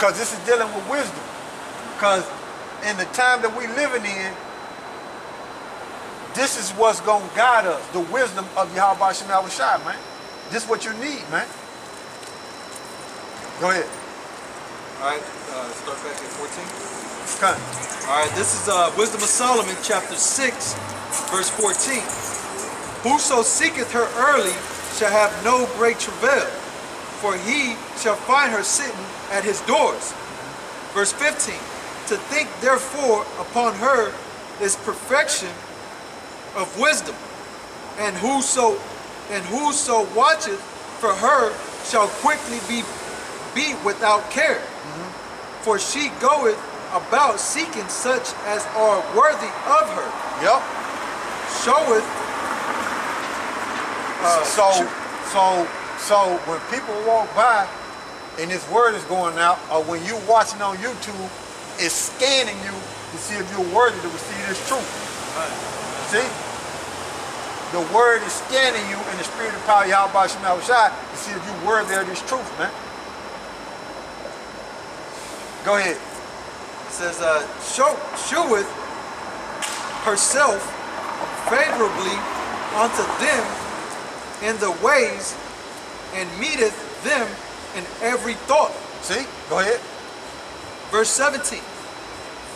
Because this is dealing with wisdom. Because in the time that we living in, this is what's going to guide us. The wisdom of YAHAWASHI, man. This is what you need, man. Go ahead. All right, start back at 14. Okay. All right, this is Wisdom of Solomon, chapter 6, verse 14. Whoso seeketh her early shall have no great travail, for he shall find her sitting at his doors. Verse 15. To think therefore upon her is perfection of wisdom, and whoso watcheth for her shall quickly be without care. For she goeth about seeking such as are worthy of her. Yep. Showeth. So when people walk by and this word is going out, or when you watching on YouTube, it's scanning you to see if you're worthy to receive this truth. Right. See? The word is scanning you in the spirit of power, YAHAWASHI, to see if you're worthy of this truth, man. Go ahead. It says, showeth herself favorably unto them in the ways, and meeteth them in every thought. See? Go ahead. Verse 17.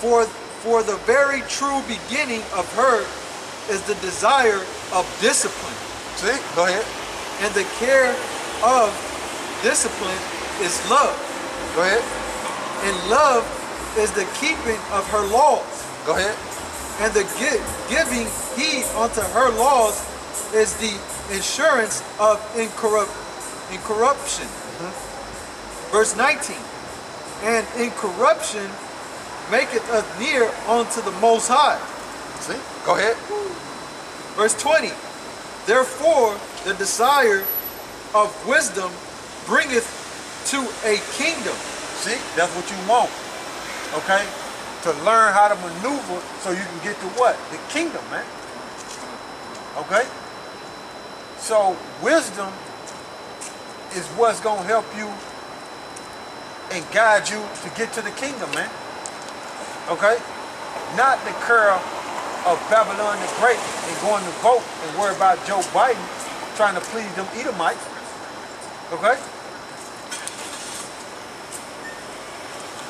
For the very true beginning of her is the desire of discipline. See? Go ahead. And the care of discipline is love. Go ahead. And love is the keeping of her laws. Go ahead. And the giving heed unto her laws is the insurance of incorruption. Verse 19. And incorruption maketh us near unto the Most High. See? Go ahead. Verse 20. Therefore the desire of wisdom bringeth to a kingdom. See? That's what you want. Okay? To learn how to maneuver so you can get to what? The kingdom, man. Okay? So wisdom is what's going to help you and guide you to get to the kingdom, man. Okay? Not the curl of Babylon the Great and going to vote and worry about Joe Biden trying to please them Edomites. Okay?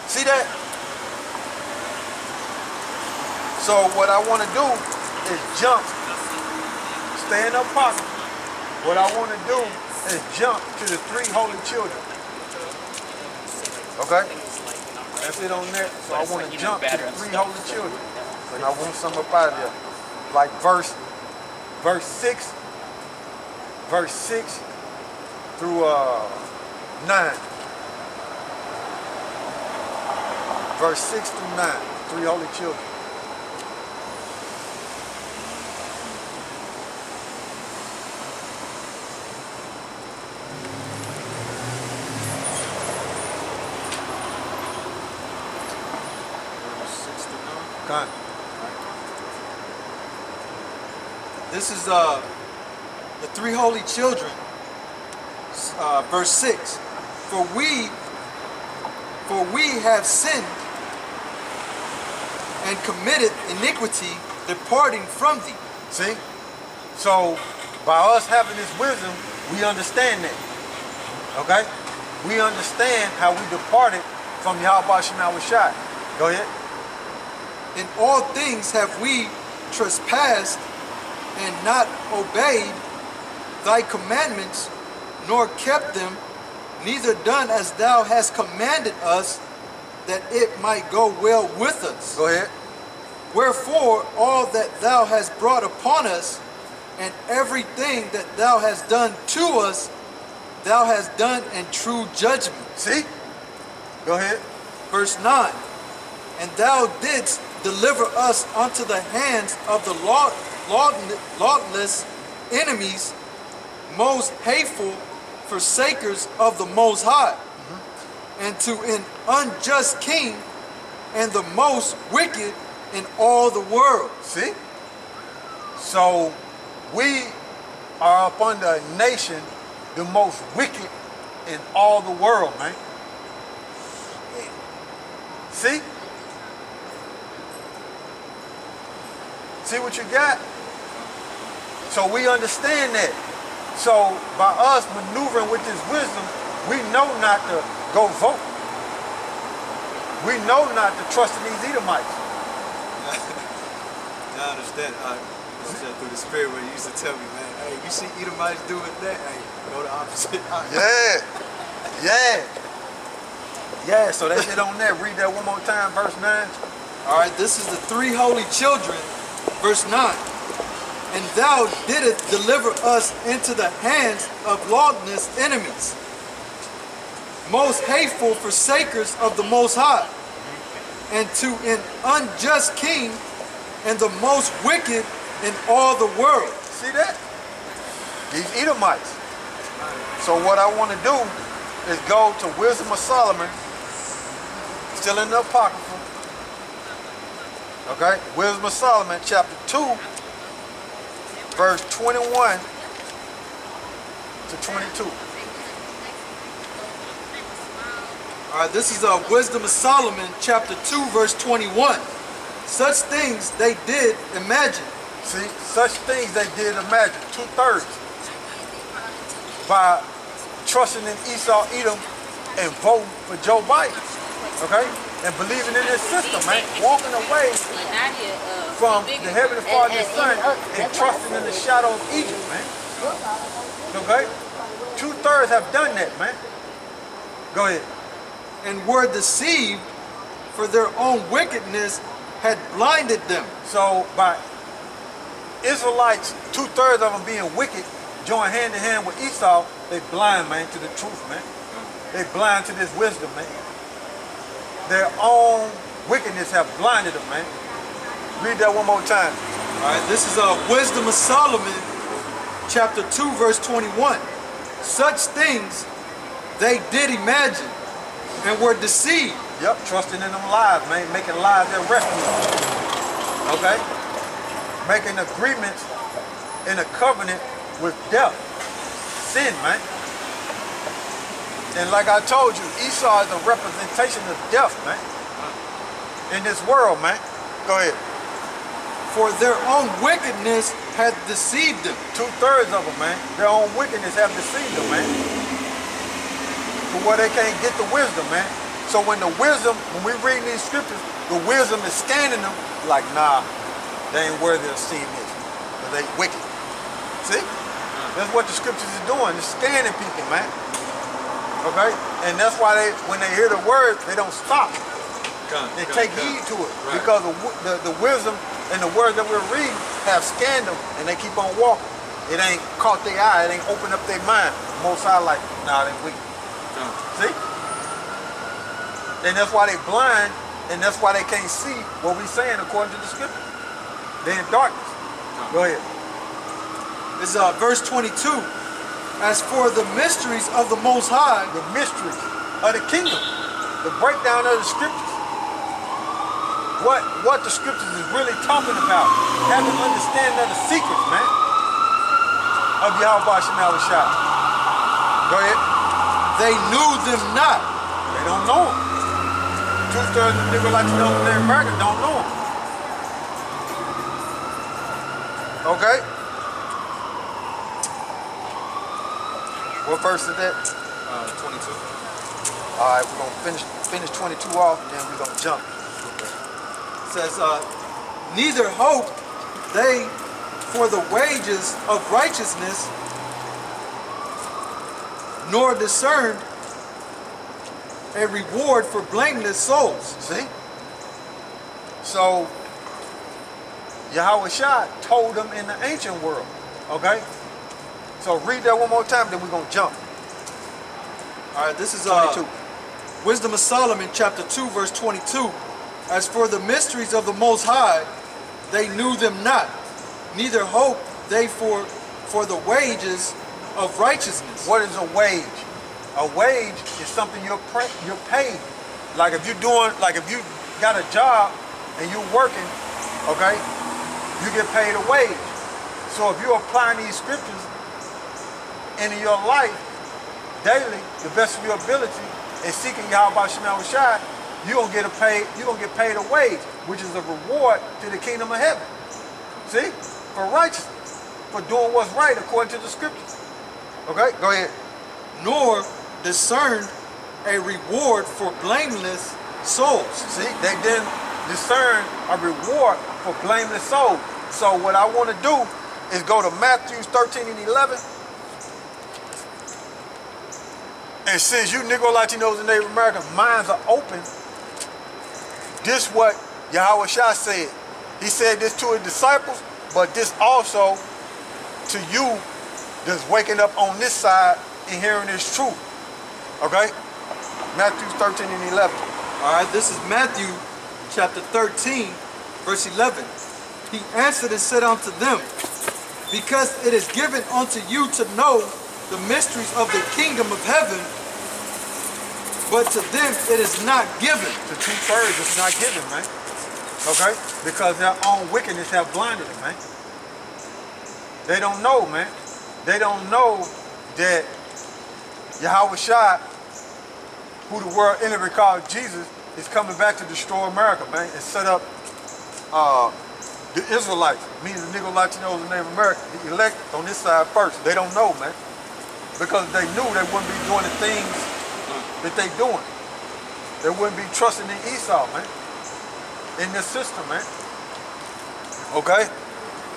See that? So what I want to do is jump, stay in the pocket. What I want to do is jump to the 3 holy children. Okay? That's it on there. So I want to jump to the 3 holy children. And I want some up out of there. Like verse 6 through 9. Verse 6 through 9. 3 holy children. Okay. This is the 3 holy children, verse 6. For we have sinned and committed iniquity, departing from thee. See? So by us having this wisdom, we understand that. Okay? We understand how we departed from YAHAWASHI. Go ahead. In all things have we trespassed and not obeyed thy commandments, nor kept them, neither done as thou hast commanded us, that it might go well with us. Go ahead. Wherefore all that thou hast brought upon us, and everything that thou hast done to us, thou hast done in true judgment. See? Go ahead. Verse 9. And thou didst deliver us unto the hands of the lawless enemies, most hateful forsakers of the Most High, and to an unjust king, and the most wicked in all the world. See? So we are up under a nation, the most wicked in all the world, man. See? See what you got? So we understand that. So by us maneuvering with this wisdom, we know not to go vote. We know not to trust in these Edomites. I understand. I understand through the spirit where you used to tell me, man, hey, you see Edomites doing that? Hey, go the opposite. Yeah. Yeah. Yeah, so that's it on that. Read that one more time, verse 9. All right, this is the three holy children, verse 9. And thou didst deliver us into the hands of lawless enemies, most hateful forsakers of the Most High, and to an unjust king, and the most wicked in all the world. See that? These Edomites. So what I want to do is go to Wisdom of Solomon, still in the Apocrypha. Okay? Wisdom of Solomon, chapter 2, verse 21 to 22. All right, this is Wisdom of Solomon, chapter 2, verse 21. Such things they did imagine. See, such things they did imagine. 2/3 by trusting in Esau, Edom, and voting for Joe Biden. Okay? And believing in this system, man. Walking away from the Heavenly Father's Son and trusting in the shadow of Egypt, man. Okay? 2/3 have done that, man. Go ahead. And were deceived, for their own wickedness had blinded them. So by Israelites, 2/3 of them being wicked, join hand in hand with Esau, they blind, man, to the truth, man. They blind to this wisdom, man. Their own wickedness have blinded them, man. Read that one more time. All right, this is Wisdom of Solomon, chapter 2, verse 21. Such things they did imagine and were deceived. Yep, trusting in them lies, man. Making lies their refuge. Okay? Making agreements in a covenant with death. Sin, man. And like I told you, Esau is a representation of death, man. In this world, man. Go ahead. For their own wickedness had deceived them. 2/3 of them, man. Their own wickedness have deceived them, man. To where they can't get the wisdom, man. So when the wisdom, when we read these scriptures, the wisdom is scanning them like, nah, they ain't worthy of seeing this. Because they wicked. See? That's what the scriptures is doing. It's scanning people, man. Okay? And that's why they, when they hear the word, they don't stop. They take heed to it. Right. Because the wisdom and the words that we're reading have scanned them and they keep on walking. It ain't caught their eye. It ain't opened up their mind. Most High like, nah, they wicked. See? And that's why they blind, and that's why they can't see what we're saying according to the scripture. They're in darkness. Go ahead. This is verse 22. As for the mysteries of the Most High, the mysteries of the kingdom, the breakdown of the scriptures, what the scriptures is really talking about, having understanding of the secrets, man, of YAHAWASHI. Go ahead. They knew them not. They don't know them. 2/3 of the Israelites in America don't know them. Okay? What verse is that? 22. All right, we're gonna finish 22 off, and then we're gonna jump. It says, neither hope they for the wages of righteousness, nor discerned a reward for blameless souls. See? So YAHAWASHI told them in the ancient world. Okay? So read that one more time, then we're gonna jump. All right, this is 22. Wisdom of Solomon, chapter 2, verse 22. As for the mysteries of the Most High, they knew them not, neither hoped they for the wages of righteousness. What is a wage? A wage is something you're paid. Like if you got a job and you're working, okay, you get paid a wage. So if you're applying these scriptures into your life daily, the best of your ability, and seeking YAHAWASHI, you're gonna get paid a wage, which is a reward to the kingdom of heaven. See? For righteousness, for doing what's right according to the scriptures. Okay, go ahead. Nor discerned a reward for blameless souls. See, they didn't discern a reward for blameless souls. So what I want to do is go to Matthew 13 and 11. And since you Negro, Latinos, and Native Americans, minds are open, this what YAHAWASHI said. He said this to his disciples, but this also to you that's waking up on this side and hearing this truth. Okay? Matthew 13 and 11. All right, this is Matthew chapter 13, verse 11. He answered and said unto them, because it is given unto you to know the mysteries of the kingdom of heaven, but to them it is not given. To 2/3 it's not given, man. Okay? Because their own wickedness have blinded them, man. They don't know, man. They don't know that YAHAWASHI, who the world enemy called Jesus, is coming back to destroy America, man, and set up the Israelites, meaning the Negro, Latinos, and Native Americans, the elect on this side first. They don't know, man. Because if they knew, they wouldn't be doing the things that they doing. They wouldn't be trusting in Esau, man. In this system, man. Okay?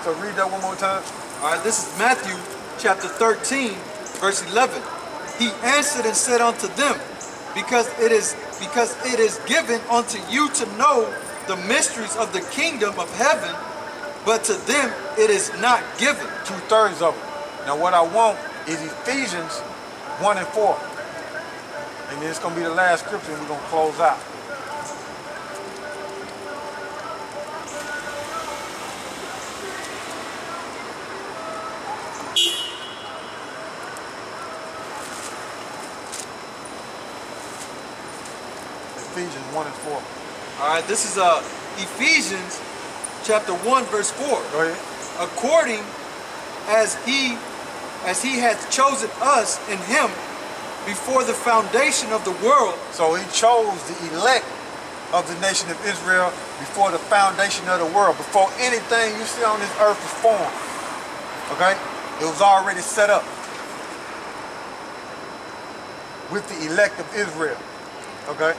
So read that one more time. All right, this is Matthew chapter 13, verse 11. He answered and said unto them, because it is given unto you to know the mysteries of the kingdom of heaven, but to them it is not given. 2/3 of it. Now what I want is Ephesians 1 and 4. And then it's going to be the last scripture and we're going to close out. Ephesians 1 and 4. All right, this is Ephesians chapter 1, verse 4. Go ahead. According as he hath chosen us in him before the foundation of the world. So he chose the elect of the nation of Israel before the foundation of the world. Before anything you see on this earth was formed. Okay? It was already set up with the elect of Israel. Okay?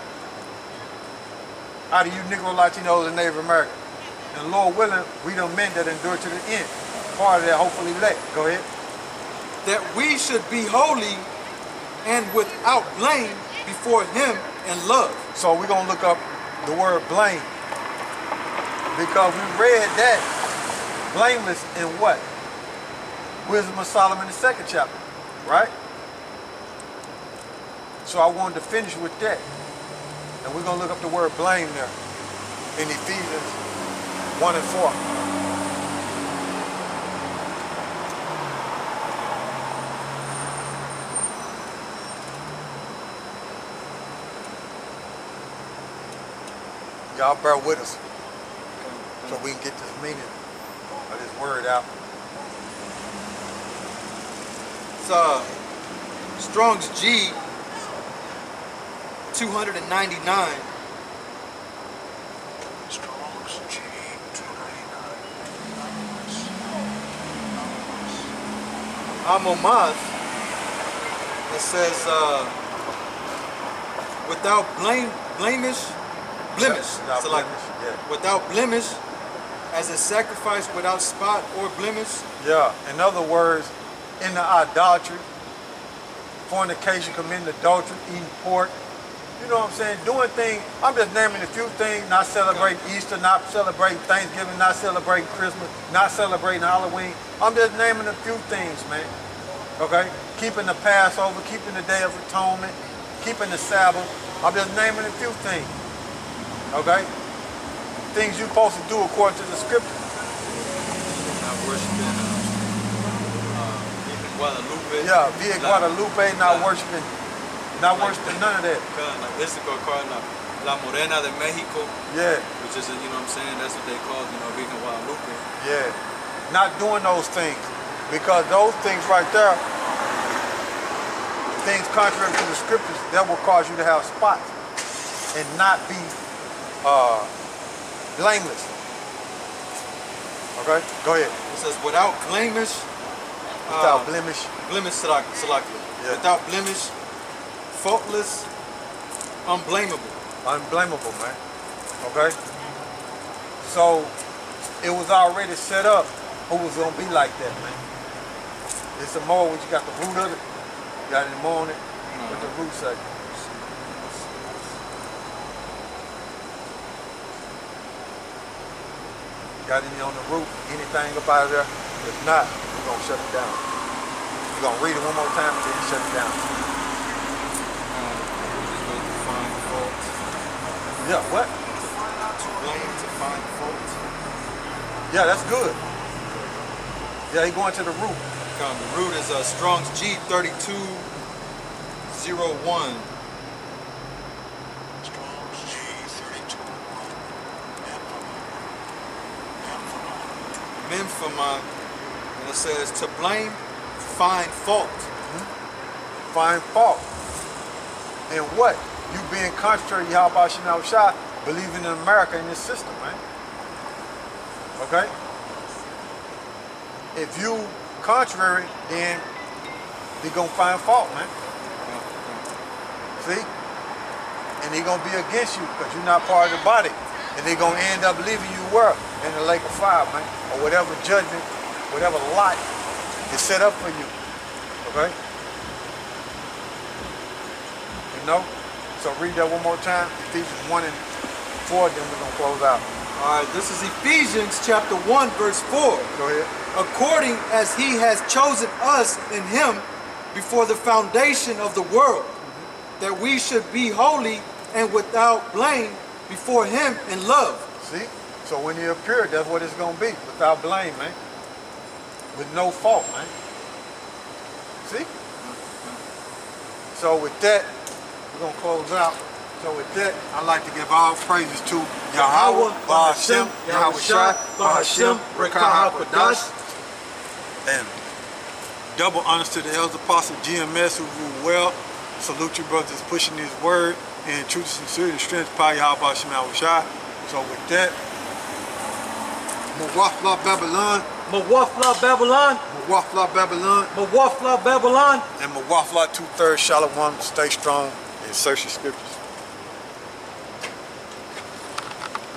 Out of you Negro, Latinos, and Native Americans. And Lord willing, we the men that endure to the end. Part of that hopefully elect. Go ahead. That we should be holy and without blame before him in love. So we're going to look up the word blame. Because we read that blameless in what? Wisdom of Solomon, the 2nd chapter. Right? So I wanted to finish with that. And we're going to look up the word blame there in Ephesians 1 and 4. Y'all bear with us so we can get this meaning of this word out. It's Strong's G 299. Strong's G 299. Amomath. It says without blemish. Without So like blemish, yeah. without blemish, as a sacrifice without spot or blemish. Yeah, in other words, in the idolatry, fornication, committing adultery, eating pork, you know what I'm saying, doing things, I'm just naming a few things, not celebrating Easter, not celebrating Thanksgiving, not celebrating Christmas, not celebrating Halloween. I'm just naming a few things, man, okay? Keeping the Passover, keeping the Day of Atonement, keeping the Sabbath. I'm just naming a few things, okay? Things you're supposed to do according to the scripture. Not worshiping even Guadalupe. Yeah, Via Guadalupe, not worshiping none of that. Like this is called La Morena de Mexico. Yeah. Which is, you know what I'm saying, that's what they call, Virgen Guadalupe. Yeah. Not doing those things. Because those things right there, things contrary to the scriptures, that will cause you to have spots. and not be blameless. Okay, go ahead. It says, without blemish. Without blemish. Blemish, Salaki. Yeah. Without blemish, faultless, unblameable. Unblameable, man. Okay? So, it was already set up who was going to be like that, man. It's a more, what you got the root of it? You got any more on it? What the root say? Got any on the root? Anything up out of there? If not, we're going to shut it down. We're going to read it one more time and then shut it down. Find fault. Yeah, what? To blame, to find fault. Yeah, that's good. Yeah, he going to the root. The root is Strong's G3201. Strong's G3201. Memphama, and it says to blame, find fault. Find fault. And what? You being contrary to YAHAWASHI, believing in America in this system, man. Okay? If you contrary, then they're gonna find fault, man. See? And they're gonna be against you because you're not part of the body. And they're gonna end up leaving you where? In the lake of fire, man. Or whatever judgment, whatever lot is set up for you. Okay? You know? So read that one more time. Ephesians 1 and 4, then we're gonna close out. All right, this is Ephesians chapter 1, verse 4. Go ahead. According as he has chosen us in him before the foundation of the world, that we should be holy and without blame before him in love. See? So when you appear, that's what it's going to be. Without blame, man. With no fault, man. See? So with that, we're going to close out. So with that, I'd like to give all praises to Yahawah, Bahashem, Yahawashai, Bahashem, Rekaha Kodash. And double honors to the Elder Apostle GMS who rule well. Salute you brothers pushing his word and truth, sincerity, and strength, power, Yahawah, Shai. So with that, Mawafla Babylon, Mawafla Babylon, Mawafla Babylon, Mawafla Babylon, and Mawafla 2/3 Shalom. Stay strong and search the scriptures.